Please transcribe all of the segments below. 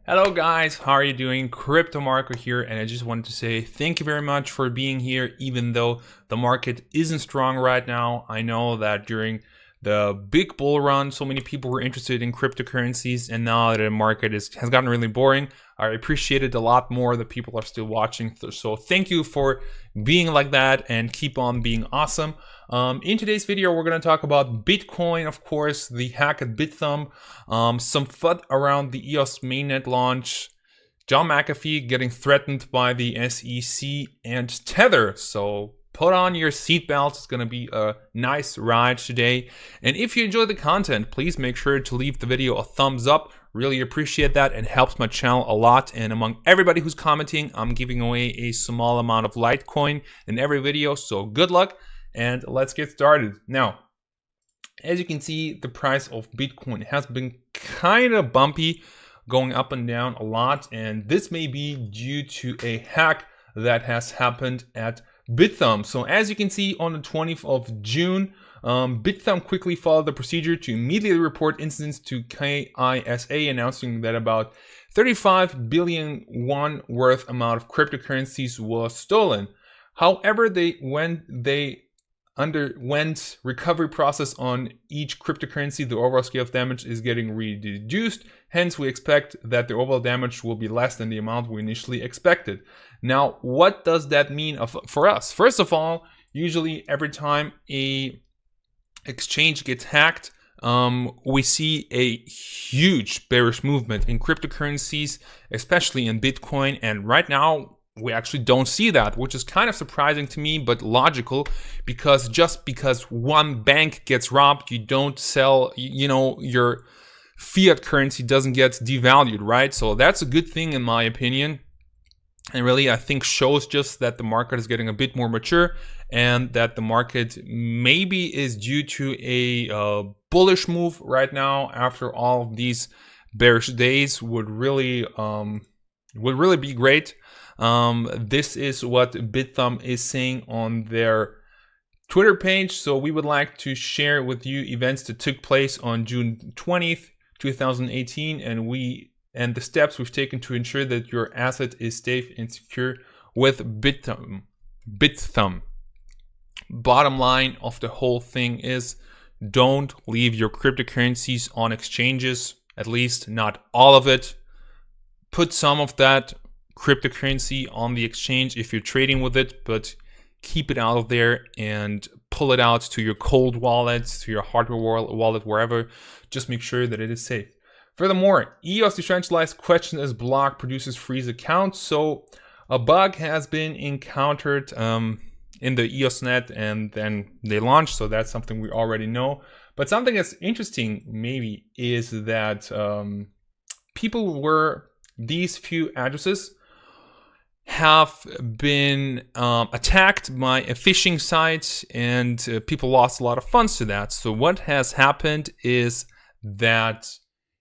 Hello guys, how are you doing? Crypto Marco here, and I just wanted to say thank you very much for being here even though the market isn't strong right now. I know that during the big bull run so many people were interested in cryptocurrencies, and now that the market has gotten really boring, I appreciate it a lot more that people are still watching. So thank you for being like that and keep on being awesome. In today's video, we're going to talk about Bitcoin, of course, the hack at Bithumb, some FUD around the EOS mainnet launch, John McAfee getting threatened by the SEC, and Tether. So put on your seatbelts. It's going to be a nice ride today. And if you enjoy the content, please make sure to leave the video a thumbs up. Really appreciate that. It helps my channel a lot. And among everybody who's commenting, I'm giving away a small amount of Litecoin in every video. So good luck. And let's get started. Now, as you can see, the price of Bitcoin has been kind of bumpy, going up and down a lot. And this may be due to a hack that has happened at Bithumb. So as you can see, on the 20th of June, Bithumb quickly followed the procedure to immediately report incidents to KISA, announcing that about 35 billion won worth amount of cryptocurrencies was stolen. However, when they underwent recovery process on each cryptocurrency, the overall scale of damage is getting reduced. Hence, we expect that the overall damage will be less than the amount we initially expected. Now, what does that mean for us? First of all, usually every time a exchange gets hacked, we see a huge bearish movement in cryptocurrencies, especially in Bitcoin. And right now, we actually don't see that, which is kind of surprising to me, but logical, because just because one bank gets robbed, you don't sell, your fiat currency doesn't get devalued, right? So that's a good thing in my opinion. And really, I think shows just that the market is getting a bit more mature and that the market maybe is due to a bullish move right now after all of these bearish days would really be great. This is what Bithumb is saying on their Twitter page. So we would like to share with you events that took place on June 20th, 2018, and the steps we've taken to ensure that your asset is safe and secure with Bithumb. Bottom line of the whole thing is, don't leave your cryptocurrencies on exchanges, at least not all of it. Put some of that cryptocurrency on the exchange if you're trading with it, but keep it out of there and pull it out to your cold wallets, to your hardware wallet, wherever. Just make sure that it is safe. Furthermore, EOS decentralized question as block produces freeze accounts. So a bug has been encountered in the EOS net, and then they launched. So that's something we already know. But something that's interesting maybe is that these few addresses have been attacked by a phishing site, and people lost a lot of funds to that. So what has happened is that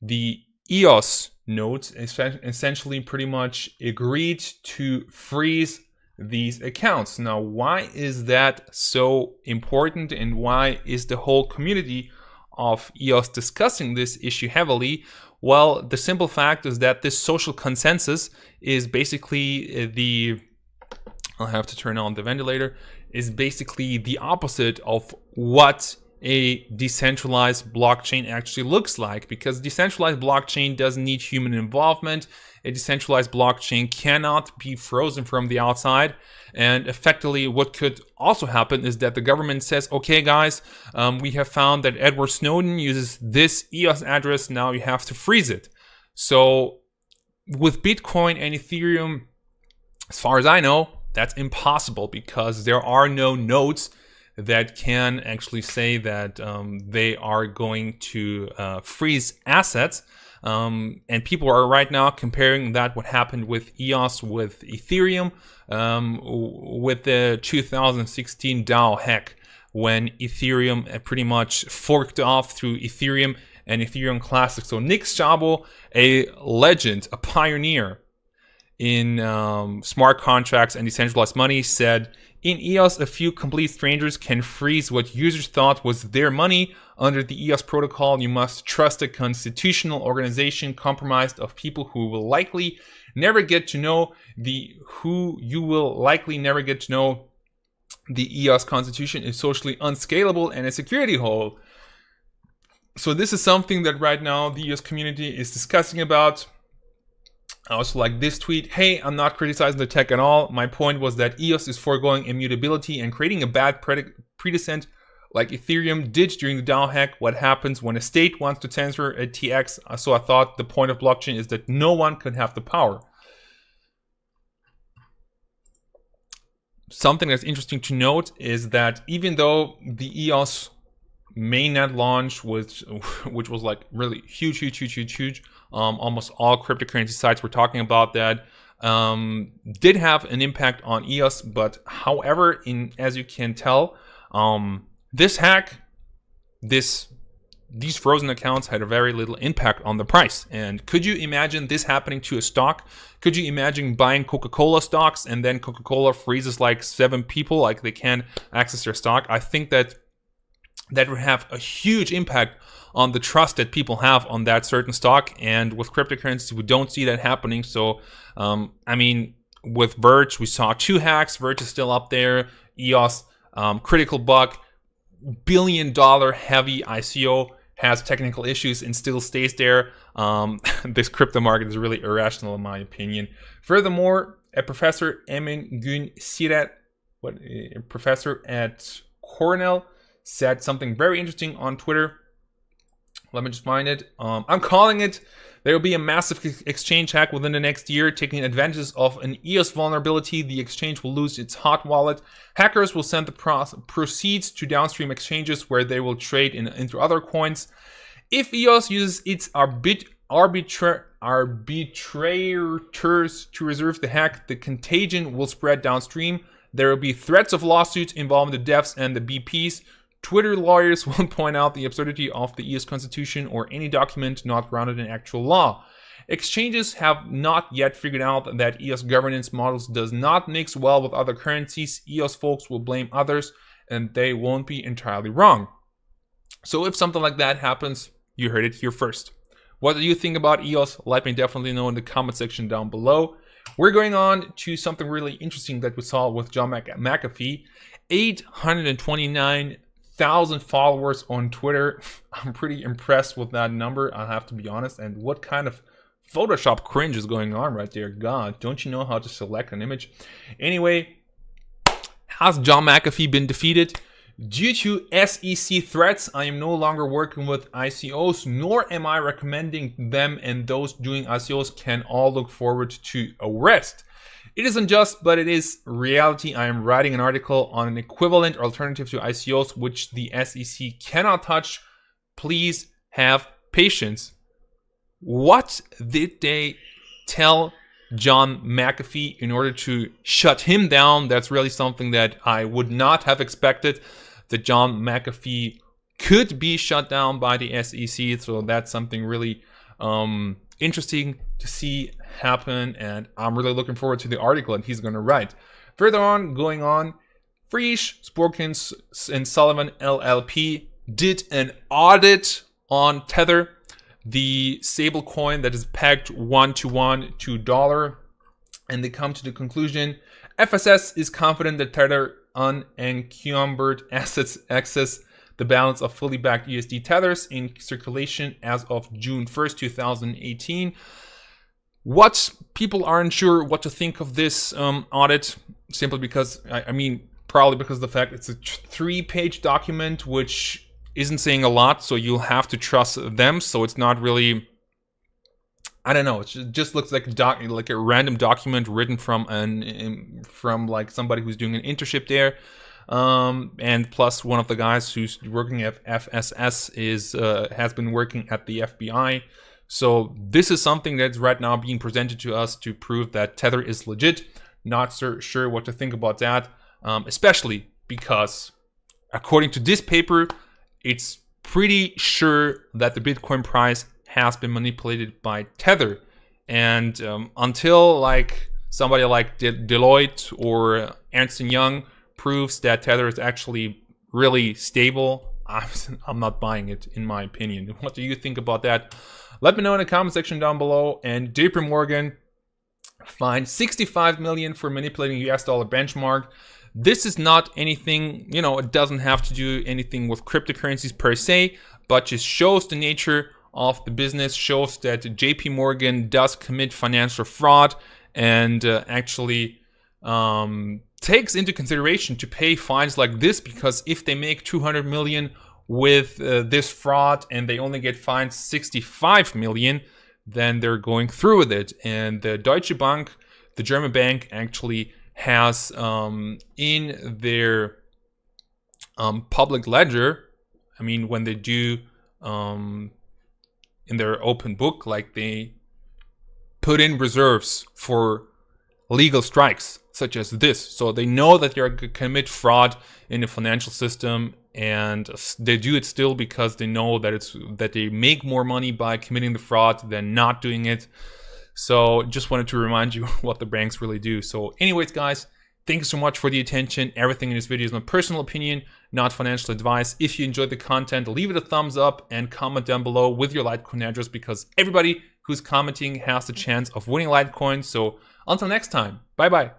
the EOS nodes essentially pretty much agreed to freeze these accounts. Now, why is that so important, and why is the whole community of EOS discussing this issue heavily? Well, the simple fact is that this social consensus is basically I'll have to turn on the ventilator, is basically the opposite of what a decentralized blockchain actually looks like, because decentralized blockchain doesn't need human involvement. A decentralized blockchain cannot be frozen from the outside. And effectively, what could also happen is that the government says, okay, guys, we have found that Edward Snowden uses this EOS address. Now you have to freeze it. So with Bitcoin and Ethereum, as far as I know, that's impossible, because there are no nodes that can actually say that they are going to freeze assets. And people are right now comparing that what happened with EOS with Ethereum with the 2016 DAO hack, when Ethereum pretty much forked off through Ethereum and Ethereum Classic. So Nick Szabo, a legend, a pioneer in smart contracts and decentralized money, said In EOS, a few complete strangers can freeze what users thought was their money. Under the EOS protocol, you must trust a constitutional organization comprised of people who will likely never get to know the EOS constitution is socially unscalable and a security hole. So this is something that right now the EOS community is discussing about. I also like this tweet. Hey, I'm not criticizing the tech at all. My point was that EOS is foregoing immutability and creating a bad precedent like Ethereum did during the DAO hack. What happens when a state wants to censor a TX? So I thought the point of blockchain is that no one could have the power. Something that's interesting to note is that even though the EOS mainnet launch which was like really huge, almost all cryptocurrency sites were talking about that, did have an impact on EOS. But however, as you can tell, this hack, these frozen accounts had a very little impact on the price. And could you imagine this happening to a stock? Could you imagine buying Coca-Cola stocks and then Coca-Cola freezes like 7 people, like they can't access their stock? I think that would have a huge impact on the trust that people have on that certain stock. And with cryptocurrencies, we don't see that happening. So, I mean, with Verge, we saw 2 hacks. Verge is still up there. EOS, critical bug, $1 billion heavy ICO has technical issues and still stays there. This crypto market is really irrational in my opinion. Furthermore, a professor, Emin Gün Siret, a professor at Cornell, said something very interesting on Twitter. Let me just find it. I'm calling it. There will be a massive exchange hack within the next year, taking advantage of an EOS vulnerability. The exchange will lose its hot wallet. Hackers will send the proceeds to downstream exchanges where they will trade into other coins. If EOS uses its arbitrators to reserve the hack, the contagion will spread downstream. There will be threats of lawsuits involving the devs and the BPs. Twitter lawyers will point out the absurdity of the EOS constitution or any document not grounded in actual law. Exchanges have not yet figured out that EOS governance models does not mix well with other currencies. EOS folks will blame others and they won't be entirely wrong. So if something like that happens, you heard it here first. What do you think about EOS? Let me definitely know in the comment section down below. We're going on to something really interesting that we saw with John McAfee. 829,000 followers on Twitter. I'm pretty impressed with that number, I have to be honest. And what kind of Photoshop cringe is going on right there? God, don't you know how to select an image? Anyway, has John McAfee been defeated? Due to SEC threats, I am no longer working with ICOs, nor am I recommending them, and those doing ICOs can all look forward to arrest. It isn't just, but it is reality. I am writing an article on an equivalent alternative to ICOs, which the SEC cannot touch. Please have patience. What did they tell John McAfee in order to shut him down? That's really something that I would not have expected, that John McAfee could be shut down by the SEC. So that's something really interesting to see happen, and I'm really looking forward to the article that he's going to write. Further on, going on, Frisch, Sporkins, and Sullivan LLP did an audit on Tether, the stable coin that is pegged 1-to-1 to $1, and they come to the conclusion: FSS is confident that Tether unencumbered assets access the balance of fully backed USD tethers in circulation as of June 1st, 2018. What people aren't sure what to think of this audit, simply because, I mean, probably because of the fact it's a 3-page document, which isn't saying a lot, so you'll have to trust them. So it's not really, I don't know, it just looks like a random document written from like somebody who's doing an internship there. And plus one of the guys who's working at FSS has been working at the FBI. So this is something that's right now being presented to us to prove that Tether is legit. Not sure what to think about that, especially because according to this paper, it's pretty sure that the Bitcoin price has been manipulated by Tether. And until like somebody like Deloitte or Ernst & Young proves that Tether is actually really stable, I'm not buying it, in my opinion. What do you think about that? Let me know in the comment section down below. And JP Morgan fined 65 million for manipulating US dollar benchmark. This is not anything, you know, it doesn't have to do anything with cryptocurrencies per se, but just shows the nature of the business, shows that JP Morgan does commit financial fraud, and actually takes into consideration to pay fines like this, because if they make 200 million with this fraud and they only get fined 65 million, then they're going through with it. And the Deutsche Bank, the German bank, actually has in their public ledger, I mean, when they do in their open book, like, they put in reserves for legal strikes such as this. So they know that they're going to commit fraud in the financial system, and they do it still because they know that they make more money by committing the fraud than not doing it. So just wanted to remind you what the banks really do. So anyways, guys, thank you so much for the attention. Everything in this video is my personal opinion, not financial advice. If you enjoyed the content, leave it a thumbs up and comment down below with your Litecoin address, because everybody who's commenting has the chance of winning Litecoin. So until next time, bye bye.